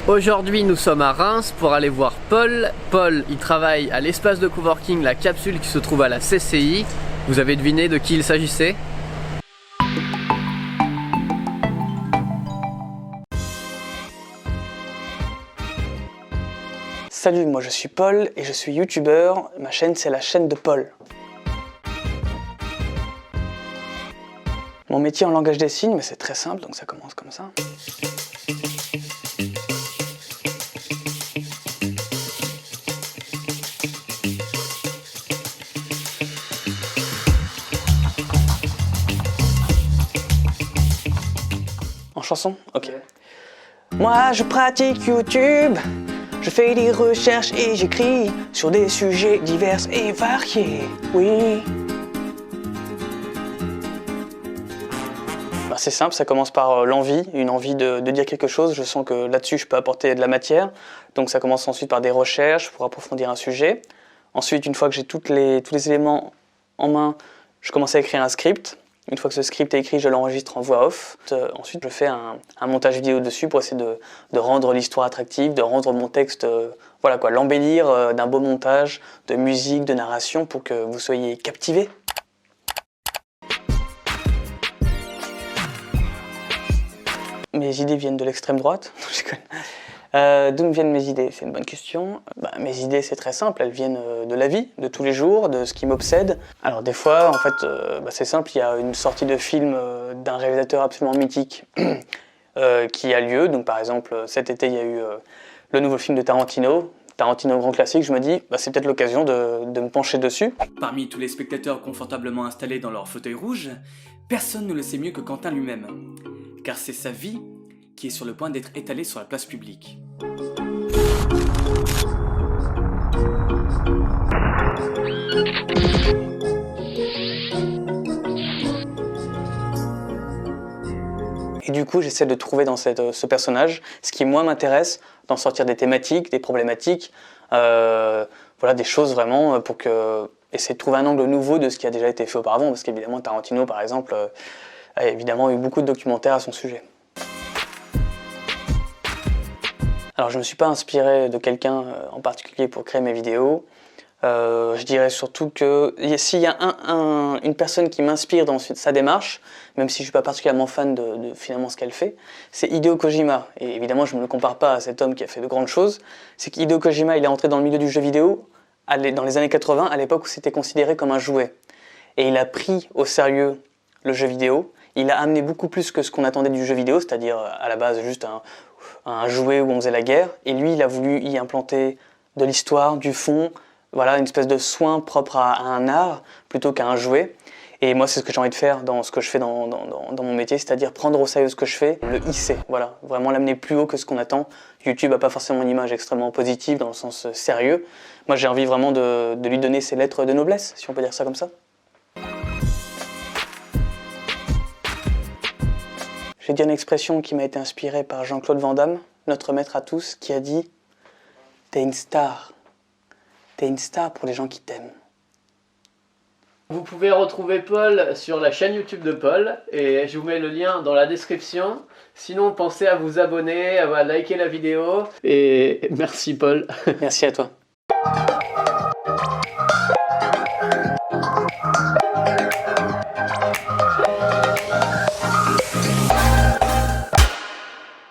Aujourd'hui, nous sommes à Reims pour aller voir Paul. Paul, il travaille à l'espace de coworking La Capsule qui se trouve à la CCI. Vous avez deviné de qui il s'agissait? Salut, moi je suis Paul et je suis youtubeur. Ma chaîne c'est la chaîne de Paul. Mon métier en langage des signes, mais c'est très simple, donc ça commence comme ça. En chanson? Ok. Moi je pratique YouTube. Je fais des recherches et j'écris sur des sujets divers et variés, oui. Ben, c'est simple, ça commence par l'envie, une envie de dire quelque chose. Je sens que là-dessus je peux apporter de la matière. Donc ça commence ensuite par des recherches pour approfondir un sujet. Ensuite, une fois que j'ai tous les éléments en main, je commence à écrire un script. Une fois que ce script est écrit, je l'enregistre en voix off. Ensuite, je fais un montage vidéo dessus pour essayer de rendre l'histoire attractive, de rendre mon texte, voilà quoi, l'embellir d'un beau montage, de musique, de narration pour que vous soyez captivés. Mes idées viennent de l'extrême droite. D'où me viennent mes idées? C'est une bonne question. Mes idées, c'est très simple, elles viennent de la vie, de tous les jours, de ce qui m'obsède. Alors des fois, en fait, c'est simple, il y a une sortie de film d'un réalisateur absolument mythique qui a lieu. Donc par exemple, cet été, il y a eu le nouveau film de Tarantino, grand classique. Je me dis, c'est peut-être l'occasion de me pencher dessus. Parmi tous les spectateurs confortablement installés dans leur fauteuil rouge, personne ne le sait mieux que Quentin lui-même, car c'est sa vie qui est sur le point d'être étalée sur la place publique. Et du coup, j'essaie de trouver dans ce personnage ce qui, moi, m'intéresse, d'en sortir des thématiques, des problématiques, voilà, des choses vraiment pour essayer de trouver un angle nouveau de ce qui a déjà été fait auparavant, parce qu'évidemment, Tarantino, par exemple, a évidemment eu beaucoup de documentaires à son sujet. Alors, je ne me suis pas inspiré de quelqu'un en particulier pour créer mes vidéos. Je dirais surtout que s'il y a une personne qui m'inspire dans sa démarche, même si je ne suis pas particulièrement fan de finalement ce qu'elle fait, c'est Hideo Kojima. Et évidemment, je ne me le compare pas à cet homme qui a fait de grandes choses. C'est qu'Hideo Kojima, il est entré dans le milieu du jeu vidéo dans les années 80, à l'époque où c'était considéré comme un jouet. Et il a pris au sérieux le jeu vidéo. Il a amené beaucoup plus que ce qu'on attendait du jeu vidéo, c'est-à-dire à la base juste un jouet où on faisait la guerre. Et lui, il a voulu y implanter de l'histoire, du fond, voilà, une espèce de soin propre à un art plutôt qu'à un jouet. Et moi, c'est ce que j'ai envie de faire dans ce que je fais dans mon métier, c'est-à-dire prendre au sérieux ce que je fais, le hisser, voilà, vraiment l'amener plus haut que ce qu'on attend. YouTube n'a pas forcément une image extrêmement positive dans le sens sérieux. Moi, j'ai envie vraiment de lui donner ses lettres de noblesse, si on peut dire ça comme ça. J'ai dit une expression qui m'a été inspirée par Jean-Claude Van Damme, notre maître à tous, qui a dit « T'es une star. T'es une star pour les gens qui t'aiment. » Vous pouvez retrouver Paul sur la chaîne YouTube de Paul et je vous mets le lien dans la description. Sinon, pensez à vous abonner, à liker la vidéo et merci Paul. Merci à toi.